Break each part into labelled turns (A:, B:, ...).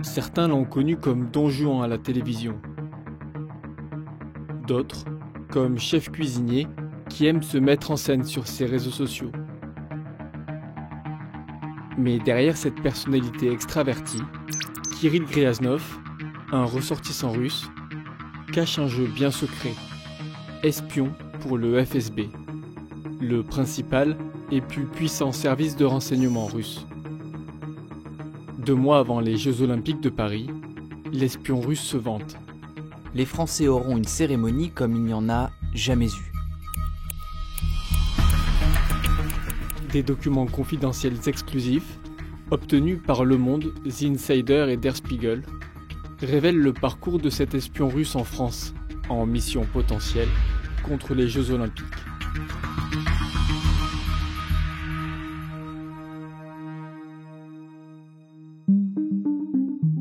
A: Certains l'ont connu comme Don Juan à la télévision. D'autres, comme chef cuisinier qui aime se mettre en scène sur ses réseaux sociaux. Mais derrière cette personnalité extravertie, Kirill Gryaznov, un ressortissant russe, cache un jeu bien secret, espion pour le FSB, le principal et plus puissant service de renseignement russe. 2 mois avant les Jeux Olympiques de Paris, l'espion russe se vante.
B: Les Français auront une cérémonie comme il n'y en a jamais eu.
A: Des documents confidentiels exclusifs, obtenus par Le Monde, The Insider et Der Spiegel, révèlent le parcours de cet espion russe en France, en mission potentielle contre les Jeux Olympiques.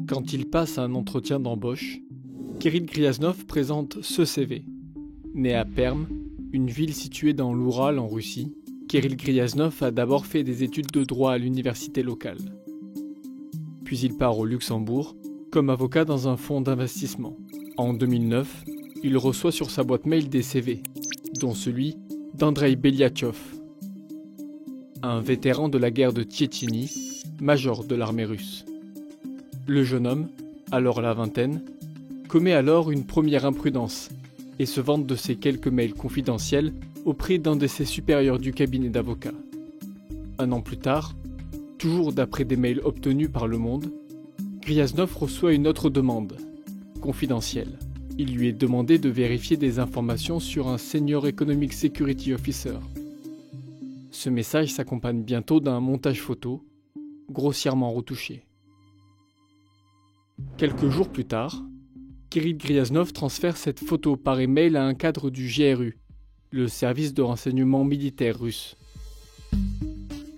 A: Quand il passe un entretien d'embauche, Kirill Gryaznov présente ce CV. Né à Perm, une ville située dans l'Oural en Russie, Kirill Gryaznov a d'abord fait des études de droit à l'université locale. Puis il part au Luxembourg comme avocat dans un fonds d'investissement. En 2009, il reçoit sur sa boîte mail des CV, dont celui d'Andrei Beliatchov, un vétéran de la guerre de Tchétchénie, major de l'armée russe. Le jeune homme, alors la vingtaine, commet alors une première imprudence et se vante de ses quelques mails confidentiels auprès d'un de ses supérieurs du cabinet d'avocats. 1 an plus tard, toujours d'après des mails obtenus par Le Monde, Gryaznov reçoit une autre demande, confidentielle. Il lui est demandé de vérifier des informations sur un Senior Economic Security Officer. Ce message s'accompagne bientôt d'un montage photo, grossièrement retouché. Quelques jours plus tard, Kirill Gryaznov transfère cette photo par email à un cadre du GRU, le service de renseignement militaire russe.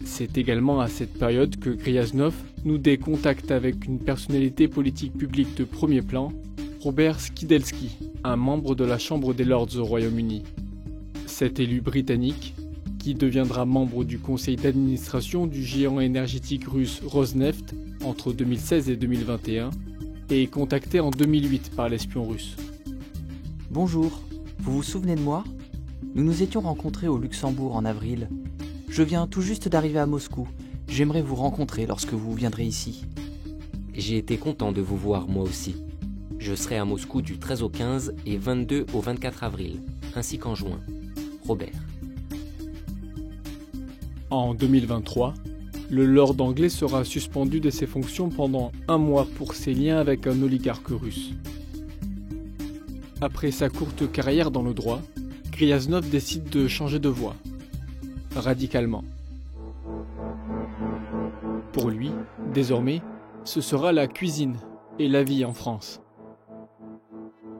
A: C'est également à cette période que Gryaznov noue des contacts avec une personnalité politique publique de premier plan, Robert Skidelsky, un membre de la Chambre des Lords au Royaume-Uni. Cet élu britannique, qui deviendra membre du conseil d'administration du géant énergétique russe Rosneft entre 2016 et 2021, est contacté en 2008 par l'espion russe.
B: Bonjour, vous vous souvenez de moi ? Nous nous étions rencontrés au Luxembourg en avril. Je viens tout juste d'arriver à Moscou. J'aimerais vous rencontrer lorsque vous viendrez ici.
C: J'ai été content de vous voir moi aussi. Je serai à Moscou du 13 au 15 et 22 au 24 avril, ainsi qu'en juin. Robert.
A: En 2023, le lord anglais sera suspendu de ses fonctions pendant 1 mois pour ses liens avec un oligarque russe. Après sa courte carrière dans le droit, Gryaznov décide de changer de voie, radicalement. Pour lui, désormais, ce sera la cuisine et la vie en France.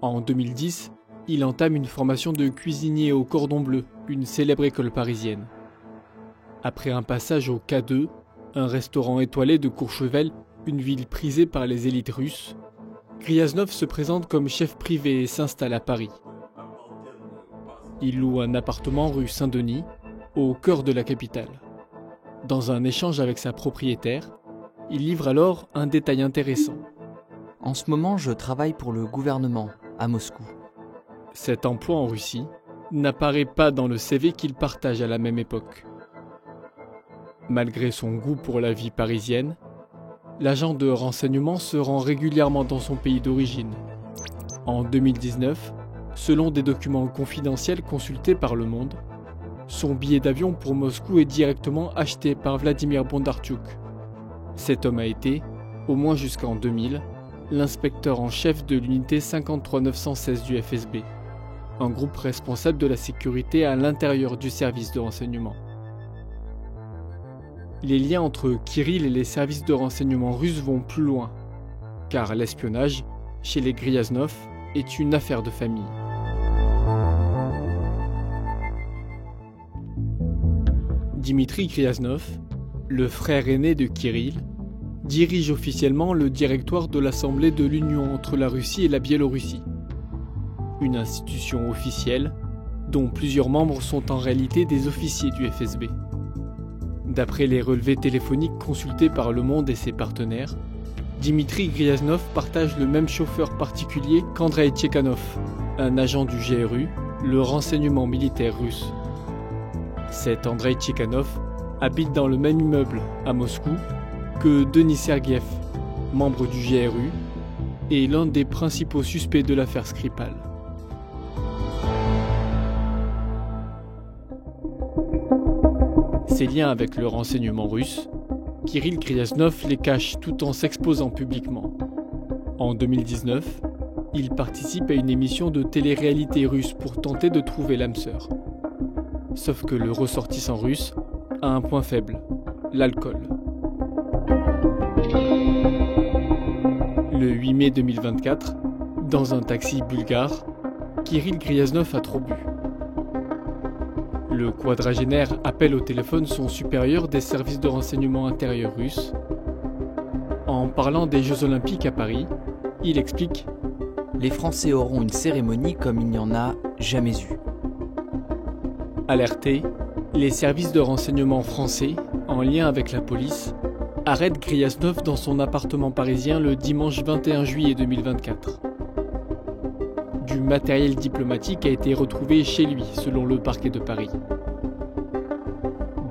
A: En 2010, il entame une formation de cuisinier au Cordon Bleu, une célèbre école parisienne. Après un passage au K2, un restaurant étoilé de Courchevel, une ville prisée par les élites russes, Gryaznov se présente comme chef privé et s'installe à Paris. Il loue un appartement rue Saint-Denis, au cœur de la capitale. Dans un échange avec sa propriétaire, il livre alors un détail intéressant.
B: En ce moment, je travaille pour le gouvernement, à Moscou.
A: Cet emploi en Russie n'apparaît pas dans le CV qu'il partage à la même époque. Malgré son goût pour la vie parisienne, l'agent de renseignement se rend régulièrement dans son pays d'origine. En 2019, selon des documents confidentiels consultés par Le Monde, son billet d'avion pour Moscou est directement acheté par Vladimir Bondarchuk. Cet homme a été, au moins jusqu'en 2000, l'inspecteur en chef de l'unité 53916 du FSB, un groupe responsable de la sécurité à l'intérieur du service de renseignement. Les liens entre Kirill et les services de renseignement russes vont plus loin, car l'espionnage, chez les Gryaznov, est une affaire de famille. Dimitri Gryaznov, le frère aîné de Kirill, dirige officiellement le directoire de l'Assemblée de l'Union entre la Russie et la Biélorussie, une institution officielle dont plusieurs membres sont en réalité des officiers du FSB. D'après les relevés téléphoniques consultés par Le Monde et ses partenaires, Dimitri Gryaznov partage le même chauffeur particulier qu'Andrei Tchekhanov, un agent du GRU, le renseignement militaire russe. Cet Andrei Tchekhanov habite dans le même immeuble à Moscou que Denis Sergueïev, membre du GRU, et l'un des principaux suspects de l'affaire Skripal. Ses liens avec le renseignement russe, Kirill Gryaznov les cache tout en s'exposant publiquement. En 2019, il participe à une émission de télé-réalité russe pour tenter de trouver l'âme sœur. Sauf que le ressortissant russe a un point faible, l'alcool. Le 8 mai 2024, dans un taxi bulgare, Kirill Gryaznov a trop bu. Le quadragénaire appelle au téléphone son supérieur des services de renseignement intérieur russes. En parlant des Jeux Olympiques à Paris, il explique
B: « Les Français auront une cérémonie comme il n'y en a jamais eu. »
A: Alertés, les services de renseignement français, en lien avec la police, arrêtent Gryaznov dans son appartement parisien le dimanche 21 juillet 2024. Du matériel diplomatique a été retrouvé chez lui, selon le parquet de Paris.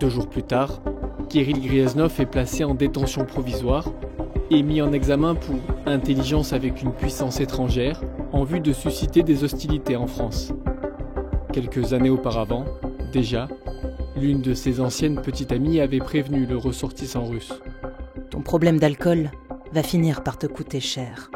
A: 2 jours plus tard, Kirill Gryaznov est placé en détention provisoire et mis en examen pour intelligence avec une puissance étrangère en vue de susciter des hostilités en France. Quelques années auparavant, déjà, l'une de ses anciennes petites amies avait prévenu le ressortissant russe.
D: Ton problème d'alcool va finir par te coûter cher.